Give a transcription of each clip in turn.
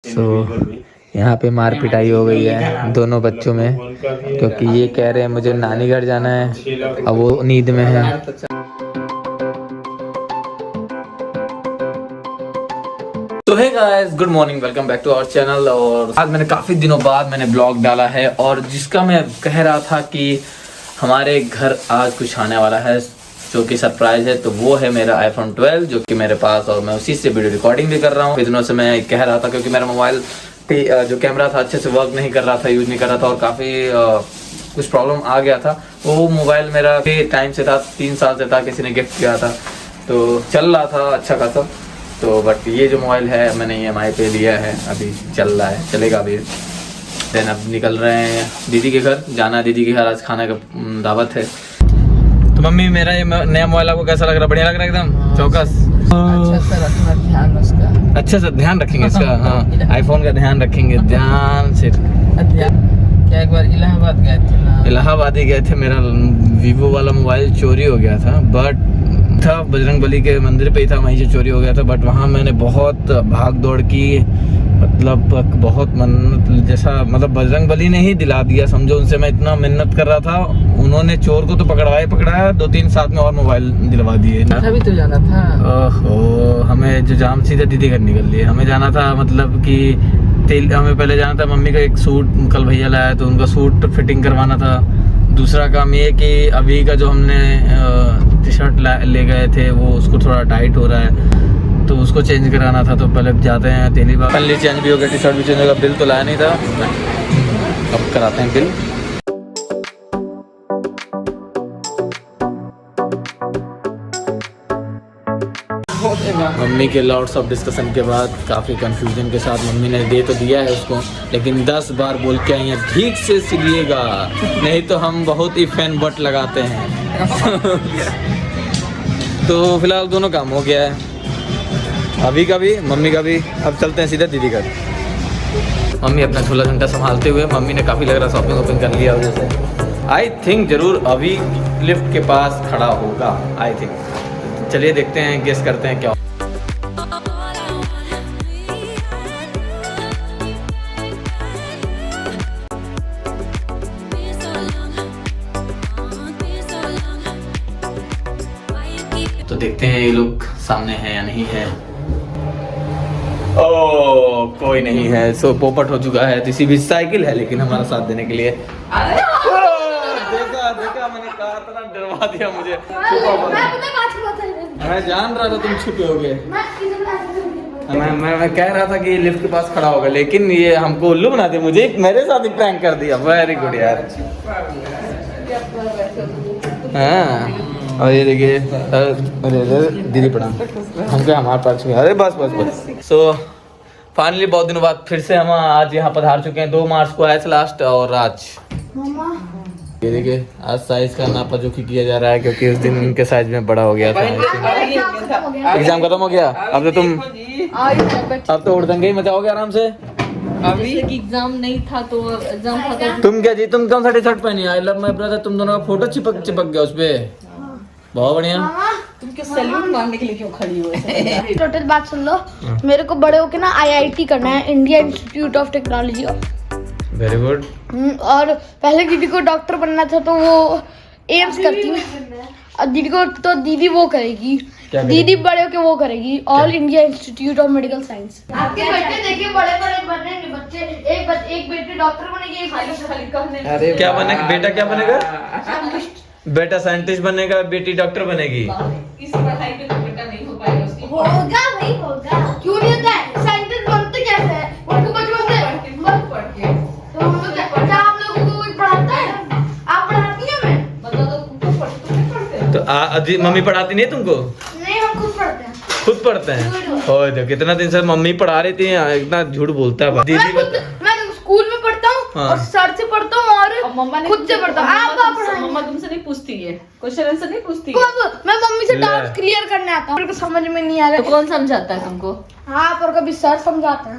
यहाँ पे मार पिटाई हो गई है दोनों बच्चों में, क्योंकि ये कह रहे हैं मुझे नानी घर जाना है, अब वो नींद में है। तो hey guys, good morning, welcome back to our channel. और आज मैंने काफ़ी दिनों बाद मैंने ब्लॉग डाला है, और जिसका मैं कह रहा था कि हमारे घर आज कुछ आने वाला है जो कि सरप्राइज है। तो वो है मेरा iPhone 12 जो कि मेरे पास, और मैं उसी से वीडियो रिकॉर्डिंग भी कर रहा हूँ। दिनों से मैं कह रहा था क्योंकि मेरा मोबाइल जो कैमरा था अच्छे से वर्क नहीं कर रहा था, यूज़ नहीं कर रहा था, और काफ़ी कुछ प्रॉब्लम आ गया था। वो मोबाइल मेरा के टाइम से था, 3 साल से था, किसी ने गिफ्ट किया था, तो चल रहा था अच्छा खासा। तो बट ये जो मोबाइल है मैंने EMI पे लिया है, अभी चल रहा है, चलेगा अभी। देन अब निकल रहे हैं दीदी के घर, जाना है दीदी के घर, आज खाने का दावत है। तो मम्मी, मेरा ये नया मोबाइल आपको कैसा लग रहा है? बढ़िया लग रहा है एकदम चौकस? अच्छा से रखना ध्यान उसका, अच्छा से ध्यान रखेंगे इसका। हाँ, आईफोन का ध्यान रखेंगे, ध्यान से। क्या एक बार इलाहाबाद गए थे ना? इलाहाबाद ही गए थे, मेरा वीवो वाला मोबाइल चोरी हो गया था, बट था बजरंगबली के मंदिर पे ही था, वहीं से चोरी हो गया था। बट वहाँ मैंने बहुत भाग दौड़ की, मतलब बहुत मन्नत जैसा, मतलब बजरंगबली ने ही दिला दिया समझो। उनसे मैं इतना मिन्नत कर रहा था, उन्होंने चोर को तो पकड़ाया, 2-3 साथ में और मोबाइल दिलवा दिए। अभी तो जाना था। ओहो, हमें जो जाम सीधा दीदी घर निकल लिए। हमें जाना था, मतलब कि हमें पहले जाना था, मम्मी का एक सूट कल भैया लाया तो उनका सूट फिटिंग करवाना था। दूसरा काम ये कि अभी का जो हमने टी शर्ट ले गए थे वो उसको थोड़ा टाइट हो रहा है, तो उसको चेंज कराना था। तो पहले जाते हैं तेली बाग, पहले चेंज भी हो गया, टी शर्ट भी चेंज हो गया, बिल तो लाया नहीं था, अब कराते हैं बिल। मम्मी के लॉट्स ऑफ डिस्कशन के बाद, काफ़ी कंफ्यूजन के साथ मम्मी ने दे तो दिया है उसको, लेकिन 10 बार बोल के आई हैं ठीक से सिलिएगा, नहीं तो हम बहुत ही फैन बट लगाते हैं। तो फिलहाल दोनों काम हो गया है, अभी का भी मम्मी का भी। अब चलते हैं सीधा दीदी घर। मम्मी अपना झोला झंटा संभालते हुए, मम्मी ने काफ़ी लग रहा शॉपिंग वॉपिंग कर लिया वजह से। आई थिंक जरूर अभी लिफ्ट के पास खड़ा होगा, आई थिंक। चलिए देखते हैं, गेस करते हैं क्या। तो देखते हैं ये लोग सामने है या नहीं है। ओह, कोई नहीं है, सो पोपट हो चुका है। किसी भी साइकिल है लेकिन हमारा साथ देने के लिए। देखा मैंने कहा था ना, डरवा दिया मुझे। मैं जान रहा था तुम छुपे होगे। मैं कह रहा था कि लिफ्ट के पास खड़ा होगा, लेकिन ये हमको उल्लू बना दिया, मुझे मेरे साथ ही प्रैंक कर दिया। वेरी गुड यार। हाँ, और ये देखिए, अरे दीदी प्रणाम, हमको हमारे पास में। अरे बस। सो फाइनली बहुत दिनों बाद फिर से हम आज यहाँ पधार चुके हैं। 2 मार्च को आए थे लास्ट, और आज ये देखिए, आज साइज का नापा जोखी किया जा रहा है, क्योंकि उस दिन उनके साइज में बड़ा हो गया था। एग्जाम खत्म हो गया, अब तो उड़दंगे ही मचाओगे आराम से। अभी एग्जाम नहीं था तो एग्जाम था तो तुम क्या जी, तुम कौन सा टी शर्ट पहनी? आई लव माय ब्रदर, तुम दोनों का फोटो चिपक गया उस पे। बहुत बढ़िया। तुम क्यों सैल्यूट मारने के लिए क्यों खड़ी हो? टोटल बात सुन लो, मेरे को बड़े होके ना IIT करना है, India institute of technology. Very good. और पहले दीदी को डॉक्टर बनना था तो वो एम्स करती है, और दीदी को तो दीदी वो करेगी, दीदी बड़े होके वो करेगी all India institute of medical science. आपके बेटे देखिए बड़े बनेंगे बच्चे, एक बेटी डॉक्टर बनेगी, एक खाली। अरे क्या बनेगा बेटा? क्या बनेगा बेटा? साइंटिस्ट बनेगा, बेटी डॉक्टर बनेगी। इस पढ़ाई पे तो बेटा नहीं हो पाएगा उसकी। होगा भाई, होगा, क्यों नहीं होता है? साइंटिस्ट बनते कैसे हैं? उनको बचपन से पढ़ के तो हम लोग क्या आप लोगों को कोई पढ़ाता है? आप पढ़ाती हैं? हमें बता दो, तुमको पढ़ते तो मम्मी पढ़ाती नहीं तुमको? नहीं, हम खुद पढ़ते हैं। खुद पढ़ते हैं? ओए तो कितना दिन से मम्मी पढ़ा रही थी, इतना झूठ बोलता है दीदी। मैं स्कूल में पढ़ता हूँ, हाँ। और सर से पढ़ता हूँ, और मम्मा ने खुद से पढ़ता हूँ। आप मम्मा तुमसे नहीं पूछती है, क्वेश्चन आंसर नहीं पूछती है। मैं मम्मी से डाउट क्लियर करने आता हूँ, मेरे को समझ में नहीं आ रहा। तो कौन समझाता है तुमको? हाँ, पर कभी सर समझाते हैं।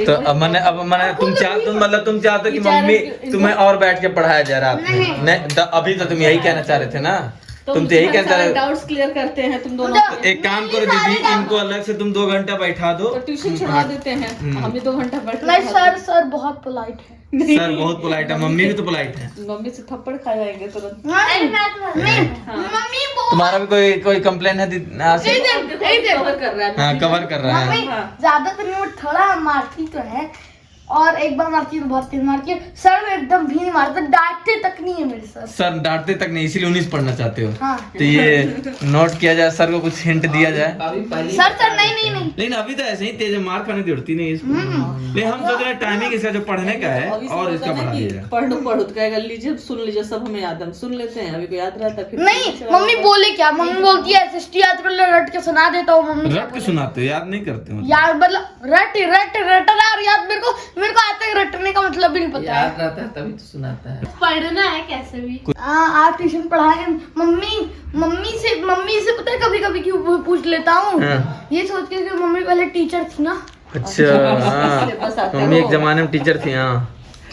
तो अब मैंने तुम चाहते हो कि मम्मी तुम्हें और बैठ के पढ़ाया जा रहा है? नहीं, अभी तो तुम यही कहना चाह रहे थे ना। तुम तो यही कहते रहे। डाउट्स क्लियर करते हैं तुम दोनों। एक काम करो दीदी, इनको अलग से तुम 2 घंटा बैठा दो। तो ट्यूशन छुड़ा देते हैं, हम भी 2 घंटा बैठ नहीं सर बहुत पोलाइट है। सर बहुत पोलाइट है, मम्मी भी तो पोलाइट है। मम्मी से थप्पड़ खा जाएंगे तुरंत। मम्मी तुम्हारा भी कोई कंप्लेन है आसिफ? कवर कर रहा है। हाँ कवर कर रहा है। ज्यादा तो नहीं, थोड़ा मारती तो है, और एक बार मारती है तो बहुत तेज मारती है। सर एकदम भी नहीं मारता, डांटते तक नहीं है मेरे सर। सर डांटते तक नहीं, इसीलिए 19 पढ़ना चाहते हो। हाँ। तो ये नोट किया जाए, सर को कुछ हिंट दिया जाए। सर नहीं लेकिन अभी तो ऐसे ही तेज मार खाने की उड़ती नहीं इसको। लेकिन हम सोच रहे हैं टाइमिंग इसका जो पढ़ने का है और इसका बढ़ा दिया जाए। पढ़ो तो कहेगा लीजिए सुन लीजिए, सब हमें याद है, सुन लेते हैं, अभी को याद रहता फिर नहीं। मम्मी बोले क्या, मम्मी बोलती है SST याद कर लो, रट के सुना देता हूँ। मम्मी रट के सुनाते हो, याद नहीं करते हो? यार मतलब रटना और याद मेरे को आज तक रटने का मतलब भी नहीं पता है। याद रहता है तभी तो सुनाता है। पढ़ना है कैसे भी। आप ट्यूशन पढ़ाए मम्मी से पता है कभी कभी क्यों पूछ लेता हूँ, ये सोच के कि मम्मी पहले टीचर थी ना। अच्छा हाँ, मम्मी एक जमाने में टीचर थी। हाँ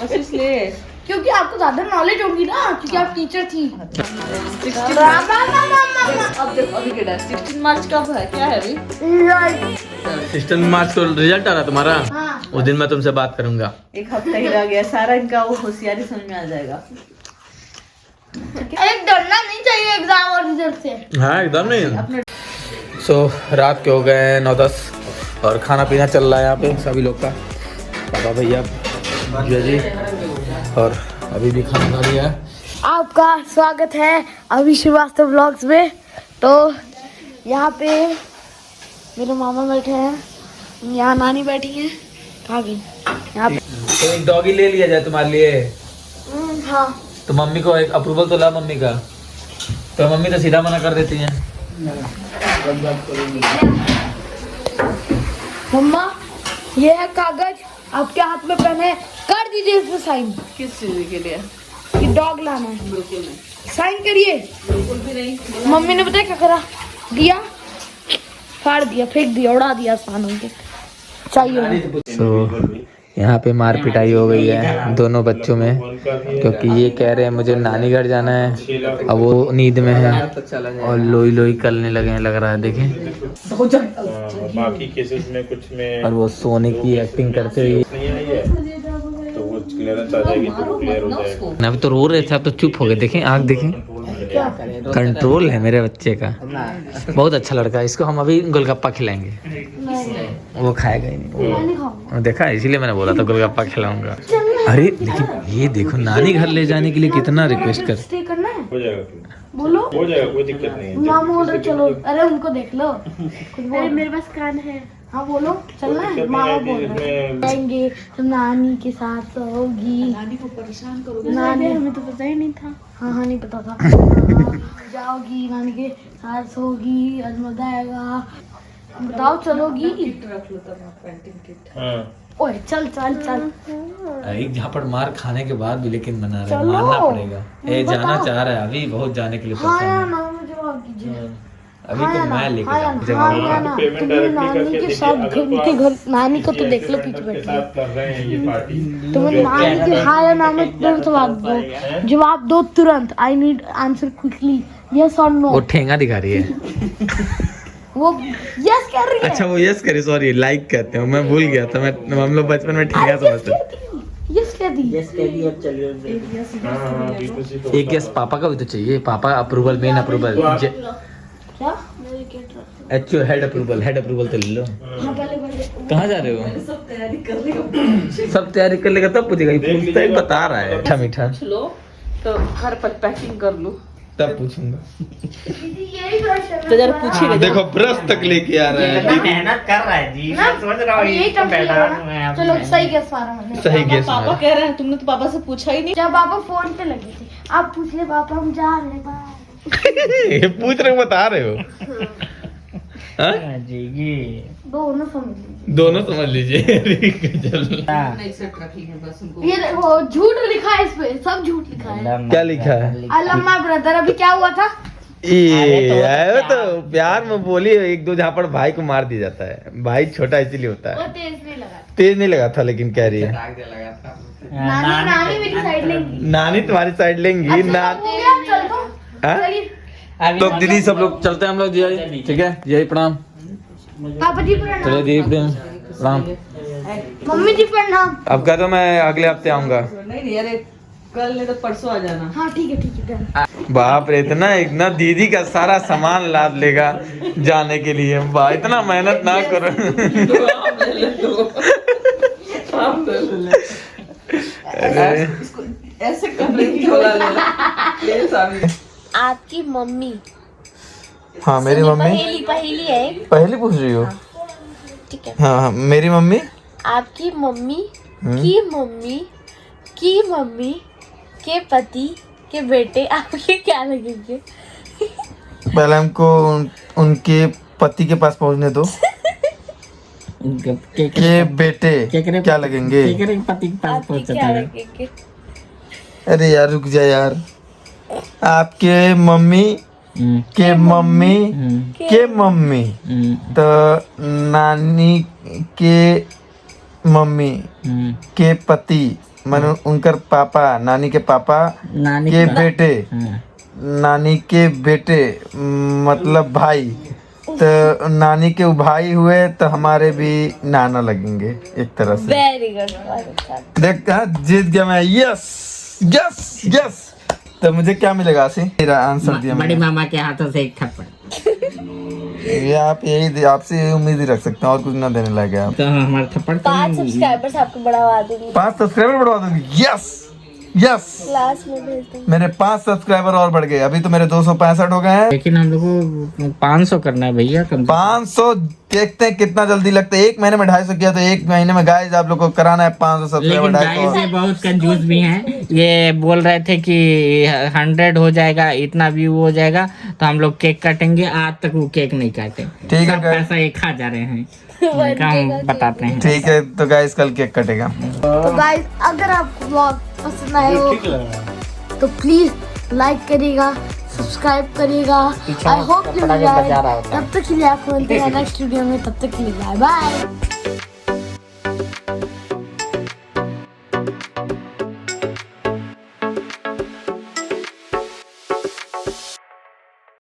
बस इसलिए, क्योंकि आपको ज्यादा नॉलेज होगी ना, क्योंकि आप टीचर थी। अब देखो अभी के 16 मार्च कब है, क्या है अभी? 16 मार्च को रिजल्ट आ रहा तुम्हारा। हाँ। उस दिन मैं तुमसे बात करूंगा। एक हफ्ता ही रह गया, सारा इनका वो होशियारी समझ में आ जाएगा। एक डरना नहीं चाहिए एग्जाम और रिजल्ट से। हाँ एकदम नहीं। सो रात के हो गए 9-10 और खाना पीना चल रहा है यहाँ पे सभी लोग का। पापा भैया जी और अभी भी खाना खा लिया है। आपका स्वागत है अभी श्रीवास्तव व्लॉग्स में। तो यहाँ पे मेरे मामा बैठे हैं, यहाँ नानी बैठी है। कहाँ गई? यहाँ पे। तो एक डॉगी ले लिया जाए तुम्हारे लिए। हाँ। तो मम्मी को एक अप्रूवल तो ला मम्मी का। तो मम्मी तो सीधा मना कर देती हैं। मम्मा ये है कागज, आपके हाथ में पेन है, कर दीजिए इसमें साइन। किस चीज के लिए? ये डॉग लाना है, बिल्कुल नहीं, साइन करिए। बिल्कुल भी नहीं। मम्मी ने बताया क्या करा, दिया, फाड़ दिया, फेंक दिया, उड़ा दिया आसमानों के। चाहिए। तो यहाँ पे मार पिटाई हो गई है दोनों बच्चों में, क्योंकि ये कह रहे हैं मुझे नानी घर जाना है, अब वो नींद में है और लोई लोई करने लगे हैं, लग रहा है देखें। बाकी केसेस में कुछ में और वो सोने की एक्टिंग करते हुए। नहीं आई है तो वो क्लियरेंस आ जाएगी तो क्लियर हो जाएगा। अभी तो रो रहे थे, अब तो चुप हो गए। देखें आँख देखें, कंट्रोल है मेरे बच्चे का। बहुत अच्छा लड़का है, इसको हम अभी गोलगप्पा खिलाएंगे। वो खाएगा ही नहीं, वो देखा, इसीलिए मैंने बोला था गोलगप्पा खिलाऊंगा। अरे देखिए, ये देखो नानी घर ले जाने के लिए कितना रिक्वेस्ट कर। स्टे करना है, हो जाएगा, बोलो। हो जाएगा, कोई दिक्कत नहीं है। मामा बोल रहे चलो, अरे उनको देख लो। अरे मेरे पास कान है। हाँ बोलो, चलना है। मामा बोल रहे हैं जाएंगे तो नानी के साथ होगी। नानी को परेशान करोगे? नानी हमें तो पता ही नहीं था। हाँ नहीं पता था। हाँ, जाओगी नानी के साथ होगी, आज मजा आएगा। बताओ चलोगी? रख लो तब पेंटिंग किट। हाँ ओए चल चल चल। एक झापड़ मार खाने के बाद भी लेकिन मना रहे, चलो। मानना पड़ेगा। ए जाना चाह रहा है, अभी बहुत जाने के लिए हाँ या परेशान है। ना में जवाब कीजिए। अभी हाँ तो या ना, मैं लेके हाँ या जाऊँ ना, जवाब। हाँ या ना। पेमेंट तुम डायरेक्टली नानी करके के देखिए, साथ अगर तो उनके घर, नानी को तो किसी देख लो ऐसे पीछे फ्रेंड के बैठी है। साथ कर रहे हैं ये पार्टी। तुम नानी के हाँ या ना में तुरंत जवाब दो तुरंत। I need answer quickly, yes और नो। वो ठेंगा दिखा रही है। वो यस कह रही है। अच्छा वो यस करे, सॉरी लाइक कहते हो, मैं भूल गया था। मैं हम लोग बचपन में ठेंगा समझते। यस कह दी। हाँ हाँ B2C तो एक यस पापा का भी तो चाहिए, पापा अप्रूवल, मेन अप्रूवल, क्या? एचओ हेड अप्रूवल तो ले लो। हाँ पहले कहाँ जा रहे हो? सब तैयारी कर ली। सब तैयारी कर लेगा तब पूछेगा, ये पूछता ही बता रहा है। मीठा मीठा लो तो घर पर पैकिंग कर लो, तब पूछूंगा। यही क्वेश्चन तो जरा पूछिएगा। देखो ब्रश तक लेके आ रहा है। मेहनत कर रहा है जी, मैं समझ रहा हूँ यही ये तो बैठा हूँ मैं टफ। अब। चलो सही गेस मारा मैंने। सही गेस पापा कह रहे हैं, तुमने तो पापा से पूछा ही नहीं। जब पापा फोन पे लगे थे, आप पूछ ले पापा हम जा रहे हैं बाहर। ये पूछ रहे हो, बता रहे हो। हाँ? जी ये दोनों समझ लीजिए। दोनों समझ लीजिए। चल नहीं सेट रखी है बस उनको। ये देखो झूठ लिखा है, इस पे सब झूठ लिखा है। क्या लिखा है? I love my brother. अभी क्या हुआ था? ये तो प्यार में बोली, एक दो झापड़ भाई को मार दिया जाता है। भाई छोटा इसीलिए होता वो है। तेज नहीं लगा। तेज नहीं लगा था, लेकिन कह रही है नानी मेरी साइड लेंगी। नानी तुम्हारी साइड लेंगी। अच्छा, हो गया, चल दो। हाँ? चलिए, अभी तो दीदी सब लोग चलते हैं हम लोग जी, ठीक है जी, प्रणाम। पापा जी प्रणाम। चलिए दीदी प्रणाम। मम्मी जी प्रणाम। अब कह दो मैं अगले हफ्ते आऊंगा। नहीं अरे कल नहीं तो परसों आ जाना। हाँ ठीक है। बाप रे, इतना दीदी का सारा सामान लाद लेगा जाने के लिए। वाह, इतना मेहनत ना करो। अरे ऐसे कपड़े की झोला ले सामने। आपकी मम्मी। हाँ मेरी मम्मी। पहेली है। पहले पूछ रही हो? ठीक है। हाँ मेरी मम्मी। आपकी मम्मी की मम्मी के पति के बेटे आपके क्या लगेंगे? पहले हमको उनके पति के पास पहुंचने दो। के बेटे क्या लगेंगे? पति के पास आपके पहुंचता क्या है। लगेंगे? अरे यार रुक जा यार। आपके मम्मी के मम्मी के मम्मी तो नानी के मम्मी के पति मानो उनकर पापा, नानी के पापा नानी के बेटे, नानी के बेटे मतलब भाई, तो नानी के भाई हुए तो हमारे भी नाना लगेंगे एक तरह से। Very good. देख हाँ, जीत गया मैं। Yes yes yes. तो मुझे क्या मिलेगा आशी? मेरा आंसर दिया बड़ी मैंने। मामा के हाथों से एक थप्पड़। ये आप यही आपसे यही उम्मीद ही रख सकते हैं और कुछ ना देने लगे आप। तो हमारे थप्पड़ तो 5 सब्सक्राइबर्स आपको बढ़ावा दूंगी। 5 सब्सक्राइबर बढ़वा दूंगी। Yes yes. क्लास में भेज दूंगी। मेरे 5 सब्सक्राइबर और बढ़ गए। अभी तो मेरे 265 हो गए हैं। लेकिन हम लोग को 500 करना है भैया, कम से 500 देखते हैं कितना जल्दी लगता है। एक महीने में 250 किया तो एक महीने में गाइस आप लोग को कराना है 500 सब्सक्राइबर। लेकिन गाइस ये बहुत कंजूस भी हैं। ये बोल रहे थे कि 100 हो जाएगा, इतना व्यू हो जाएगा तो हम लोग केक काटेंगे। आज तक वो केक नहीं काटे। ठीक है सब guys। पैसा एक खा जा रहे हैं। उनका हम बताते हैं। ठीक है तो गाइस कल केक कटेगा। तो गाइस अगर आपको व्लॉग पसंद आए हो तो प्लीज लाइक करिएगा, सब्सक्राइब करिएगा। I hope you enjoy. तब तक के लिए आपको मिलते हैं नेक्स्ट वीडियो में। तब तक के लिए बाय बाय।